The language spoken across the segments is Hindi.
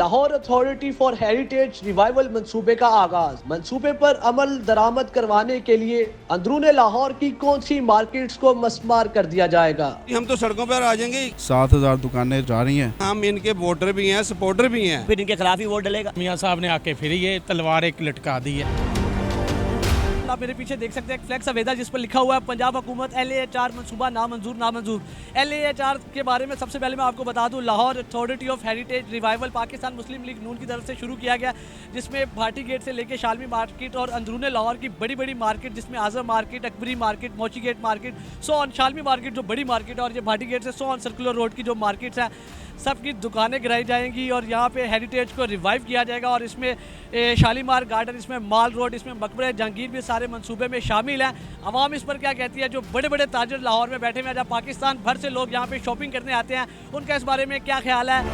Lahore authority for heritage revival मंसूबे का आगाज। मंसूबे पर अमल दरामद करवाने के लिए अंदरून लाहौर की कौन सी मार्केट्स को मस्मार कर दिया जाएगा? हम तो सड़कों पर आ जाएंगे। 7,000 दुकानें जा रही हैं। हम इनके वोटर भी हैं, सपोर्टर भी हैं। फिर इनके खिलाफ ही वोट डलेगा। मियाँ साहब ने आके फिर ये तलवार एक लटका दी है। आप मेरे पीछे देख सकते हैं एक फ्लैग सफेदा जिस पर लिखा हुआ है पंजाब हुकूमत LAHR मंसूबा नामंजूर नामंजूर। LAHR के बारे में सबसे पहले मैं आपको बता दूं, Lahore authority of heritage revival Pakistan Muslim League Noon की तरफ से शुरू किया गया, जिसमें भाटी गेट से लेकर शालमी मार्केट और अंदरून लाहौर की बड़ी बड़ी मार्केट, जिसमें आजम मार्केट, अकबरी मार्केट, मोची गेट मार्केट, सोन शालमी मार्केट जो बड़ी मार्केट है, और ये भाटी गेट से सोन सर्कुलर रोड की जो मार्केट्स हैं सबकी दुकानें गिराई जाएंगी और यहाँ पे हेरिटेज को रिवाइव किया जाएगा। और इसमें शालीमार गार्डन, इसमें माल रोड, इसमें मकबरे जहांगीर भी सारे मंसूबे में शामिल हैं। आवाम इस पर क्या कहती है? जो बड़े बड़े ताजर लाहौर में बैठे हुए हैं, जब पाकिस्तान भर से लोग यहाँ पे शॉपिंग करने आते हैं, उनका इस बारे में क्या ख्याल है?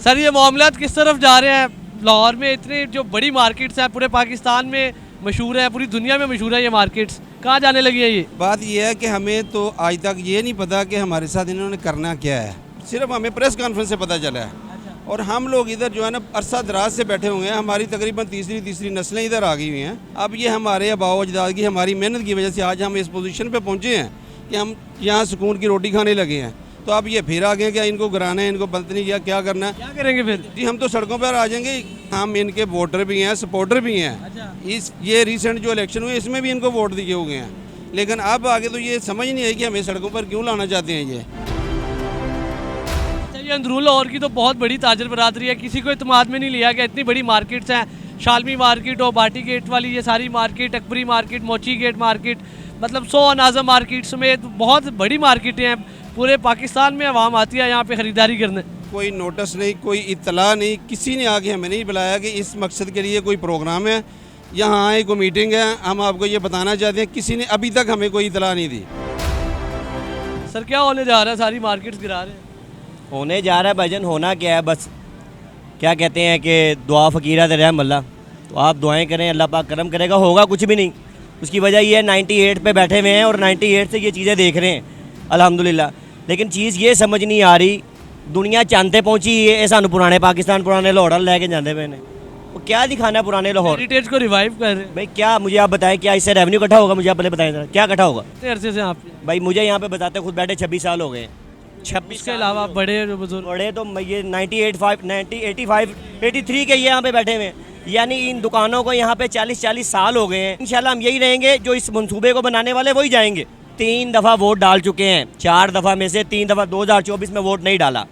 सर, ये मामलात किस तरफ जा रहे हैं? लाहौर में इतनी जो बड़ी मार्केट्स हैं, पूरे पाकिस्तान में मशहूर है, पूरी दुनिया में मशहूर है ये मार्केट्स, कहाँ जाने लगी है ये? बात यह है कि हमें तो आज तक ये नहीं पता कि हमारे साथ इन्होंने करना क्या है। सिर्फ हमें प्रेस कॉन्फ्रेंस से पता चला है। और हम लोग इधर जो है ना अरसा दराज से बैठे हुए हैं। हमारी तकरीबन तीसरी नस्लें इधर आ गई हुई हैं। अब ये हमारे आबाओ अजदाद की हमारी मेहनत की वजह से आज हम इस पोजीशन पे पहुँचे हैं कि हम यहाँ सुकून की रोटी खाने लगे हैं। तो अब ये फिर आ गए क्या इनको गिराना है, इनको बदतनी किया, क्या करना है, क्या करेंगे फिर? जी हम तो सड़कों पर आ जाएंगे। हम इनके वोटर भी हैं, सपोर्टर भी हैं। इस ये रिसेंट जो इलेक्शन हुए इसमें भी इनको वोट दिए हुए हैं। लेकिन अब आगे तो ये समझ नहीं आई कि हमें सड़कों पर क्यों लाना चाहते हैं ये। ये अंदरून लाहौर की तो बहुत बड़ी ताजर बरादरी है, किसी को इत्मीनान में नहीं लिया गया। इतनी बड़ी मार्केट्स हैं, शालमी मार्केट और भाटी गेट वाली ये सारी मार्केट, अकबरी मार्केट, मोची गेट मार्केट, मतलब 100 आजम मार्केट समेत बहुत बड़ी मार्केटें हैं। पूरे पाकिस्तान में आवाम आती है यहाँ पे ख़रीदारी करने। कोई नोटिस नहीं, कोई इत्तला नहीं, किसी ने आके हमें नहीं बुलाया कि इस मकसद के लिए कोई प्रोग्राम है, यहाँ आए कोई मीटिंग है, हम आपको ये बताना चाहते हैं। किसी ने अभी तक हमें कोई इत्तला नहीं दी। सर, क्या होने जा रहा है? सारी मार्केट्स गिरा रहे हैं। होने जा रहा है भाईजान, होना क्या है, बस क्या कहते हैं कि दुआ फ़कीरा दे रहम अल्लाह। तो आप दुआएं करें, अल्लाह पाक करम करेगा। होगा कुछ भी नहीं। उसकी वजह ये है 98 पे बैठे हुए हैं और 98 से ये चीज़ें देख रहे हैं अल्हम्दुलिल्लाह। लेकिन चीज़ ये समझ नहीं आ रही, दुनिया चांदे पहुँची है, सानू पुराने पाकिस्तान, पुराने लाहौर लैके जाते पे ने। वो क्या दिखाना है पुराने लाहौर? हेरिटेज को रिवाइव कर रहे हैं। भाई क्या, मुझे आप बताएं, क्या इससे रेवेन्यू इकट्ठा होगा? मुझे आप पहले बताएं जरा, क्या इकट्ठा होगा? कितने अरसे से आप? भाई मुझे यहाँ पे बताते खुद बैठे 26 साल हो गए। 26 इसके अलावा बड़े बुजुर्ग बड़े तो ये 83 के ये यहाँ पे बैठे हुए हैं। यानी इन दुकानों को यहाँ पे 40 साल हो गए हैं। इंशाल्लाह हम यही रहेंगे, जो इस मंसूबे को बनाने वाले वही जाएंगे। 3 दफ़ा वोट डाल चुके हैं, 4 दफ़ा में से 3 दफ़ा 2024 में वोट नहीं डाला,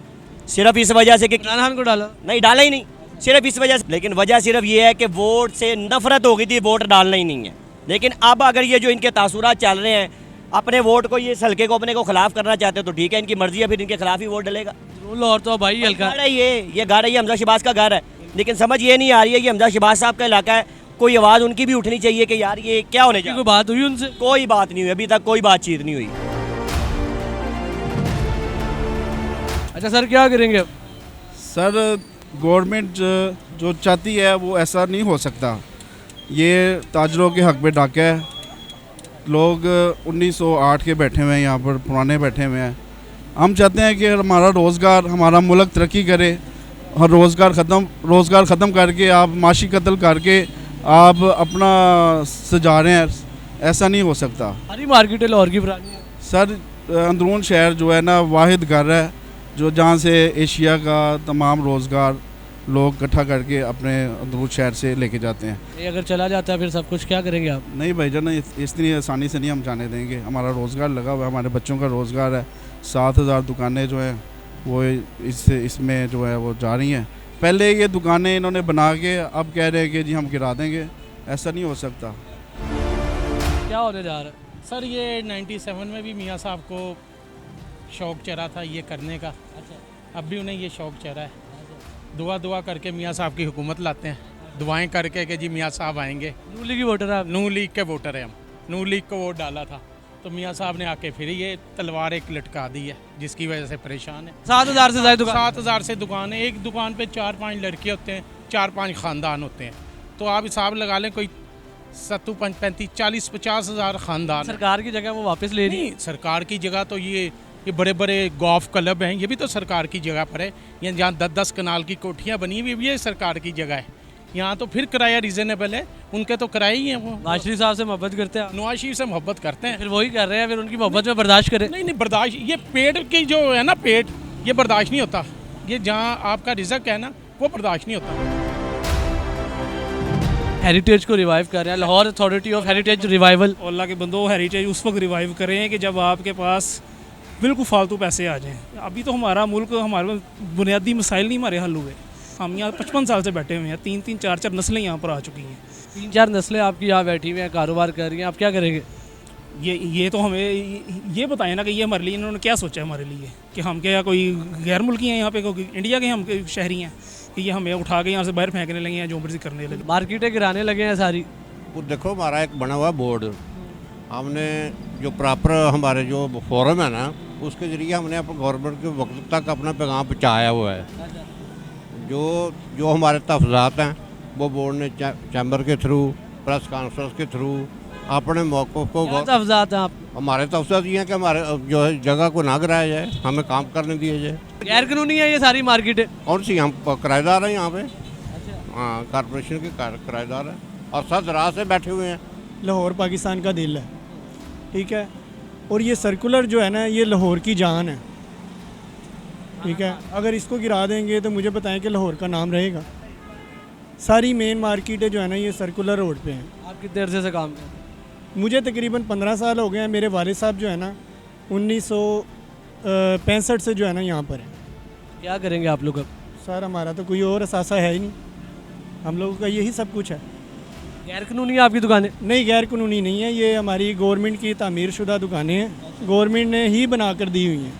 सिर्फ इस वजह से कि इमरान खान को डाला नहीं, डाला ही नहीं, सिर्फ इस वजह से। लेकिन वजह सिर्फ ये है कि वोट से नफरत हो गई थी, वोट डालना ही नहीं है। लेकिन अब अगर ये जो इनके तासुरात चल रहे हैं, अपने वोट को, ये हल्के को अपने को खिलाफ करना चाहते हो तो ठीक है, इनकी मर्जी है, फिर इनके खिलाफ ही वोट डलेगा। लाहौर तो भाई हल्का घर है, ये घर है, ये हमजा शहबाज का घर है। लेकिन समझ ये नहीं आ रही है, ये हमजा शहबाज साहब का इलाका है, कोई आवाज़ उनकी भी उठनी चाहिए कि यार ये क्या होने चाहिए। कोई बात हुई उनसे? कोई बात नहीं हुई, अभी तक कोई बातचीत नहीं हुई। अच्छा सर, क्या करेंगे अब? सर, गवर्नमेंट जो चाहती है वो ऐसा नहीं हो सकता। ये ताजरों के हक में डाका है। लोग 1908 के बैठे हुए हैं, यहाँ पर पुराने बैठे हुए हैं। हम चाहते हैं कि हमारा रोज़गार, हमारा मुल्क तरक्की करे और रोज़गार ख़त्म करके आप माशी कत्ल करके आप अपना सजा रहे हैं। ऐसा नहीं हो सकता। सारी मार्केटें लाहौर की पुरानी है। सर, अंदरून शहर जो है ना वाहिद घर है जो जहाँ से एशिया का तमाम रोज़गार लोग इकट्ठा करके अपने अंदरून शहर से लेके जाते हैं। ये अगर चला जाता है फिर सब कुछ, क्या करेंगे आप? नहीं भाईजान, इतनी आसानी से नहीं हम जाने देंगे। हमारा रोज़गार लगा हुआ है, हमारे बच्चों का रोज़गार है। 7,000 दुकानें जो हैं वो इसमें जो है वो जा रही हैं। पहले ये दुकानें इन्होंने बना के अब कह रहे हैं कि जी हम गिरा देंगे। ऐसा नहीं हो सकता। क्या होने जा रहा है? सर, ये 97 में भी मियाँ साहब को शौक़ चढ़ा था ये करने का। अच्छा। अब भी उन्हें ये शौक़ चढ़ा है। दुआ करके मियाँ साहब की हुकूमत लाते हैं, दुआएं करके कि जी मियाँ साहब आएंगे। नून लीग की वोटर है आप? नून लीग के वोटर हैं हम, नून लीग को वोट डाला था, तो मियाँ साहब ने आके फिर ये तलवार एक लटका दी है, जिसकी वजह से परेशान है। 7,000 से ज़्यादा दुकान? 7,000 से दुकान है। एक दुकान पे 4-5 लड़के होते हैं, 4-5 ख़ानदान होते हैं। तो आप हिसाब लगा लें, कोई 35, 40, 50 हज़ार ख़ानदान। सरकार की जगह वो वापस ले रही है। नहीं, सरकार की जगह तो ये ये बड़े बड़े गोल्फ क्लब हैं, ये भी तो सरकार की जगह पर है। ये जहाँ 10-10 कनाल की कोठियाँ बनी हुई भी ये सरकार की जगह है। यहाँ तो फिर किराया रीज़नेबल है, उनके तो किराए ही हैं वो। नवाज शरीफ साहब से मोहब्बत करते हैं आप? नवाज शरीफ से मोहब्बत करते हैं। फिर वही कर रहे हैं, फिर उनकी मोहब्बत में बर्दाश्त करें। नहीं नहीं, बर्दाश्त, ये पेट की जो है ना, पेट ये बर्दाश्त नहीं होता। ये जहाँ आपका रिज़्क है ना, वो बर्दाश्त नहीं होता। हेरिटेज को रिवाइव कर रहे हैं, Lahore authority of heritage revival. Allah के बंदो हेरिटेज उस वक्त रिवाइव करें कि जब आपके पास बिल्कुल फालतू पैसे आ जाएं। अभी तो हमारा मुल्क, हमारे बुनियादी मसाइल नहीं हमारे हल हुए। हम यहाँ 55 साल से बैठे हुए हैं, 3-3 4-4 नस्लें यहाँ पर आ चुकी हैं। 3-4 नस्लें आपकी यहाँ बैठी हुई हैं, कारोबार कर रही हैं, आप क्या करेंगे? ये तो हमें ये बताएं ना कि ये हमारे लिए इन्होंने क्या सोचा है हमारे लिए, कि हम क्या कोई गैर मुल्की हैं यहाँ पे, कोई इंडिया के हम शहरी हैं कि ये हमें उठा के यहाँ से बाहर फेंकने लगे हैं, जो मर्जी करने लगे। मार्केटें गिराने लगे हैं सारी। वो देखो हमारा एक बना हुआ बोर्ड, हमने जो प्रॉपर हमारे जो फोरम है ना, उसके ज़रिए हमने अपने गवर्नमेंट के वक्त तक अपना पैगाम पहुँचाया हुआ है। जो हमारे तहफ़्ज़ात हैं वो बोर्ड ने चैम्बर के थ्रू, प्रेस कॉन्फ्रेंस के थ्रू अपने मौक़िफ़ को तहफ़्ज़ात हैं आप? हमारे तहफ़्ज़ात ये हैं कि हमारे जो है जगह को ना गिराया जाए, हमें काम करने दिया जाए। गैर कानूनी है ये सारी मार्केटें? कौन सी, हम किराएदार हैं यहाँ पे। हाँ, कॉरपोरेशन के किराएदार हैं और सर दराज से बैठे हुए हैं। लाहौर पाकिस्तान का दिल है, ठीक है, और ये सर्कुलर जो है ना, ये लाहौर की जान है, ठीक है। अगर इसको गिरा देंगे तो मुझे बताएं कि लाहौर का नाम रहेगा? सारी मेन मार्केटें जो है ना, ये सर्कुलर रोड पे हैं। आप कितने अरसे से काम कर रहे हैं? मुझे तकरीबन 15 साल हो गए हैं। मेरे वालिद साहब जो है ना 1965 से जो है ना यहाँ पर है। क्या करेंगे आप लोग अब? सर हमारा तो कोई और असासा है ही नहीं, हम लोगों का यही सब कुछ है। गैर कानूनी है आपकी दुकानें? नहीं, गैर कानूनी नहीं है, ये हमारी गवर्नमेंट की तामीर शुदा दुकानें हैं, गवर्नमेंट ने ही बना कर दी हुई हैं।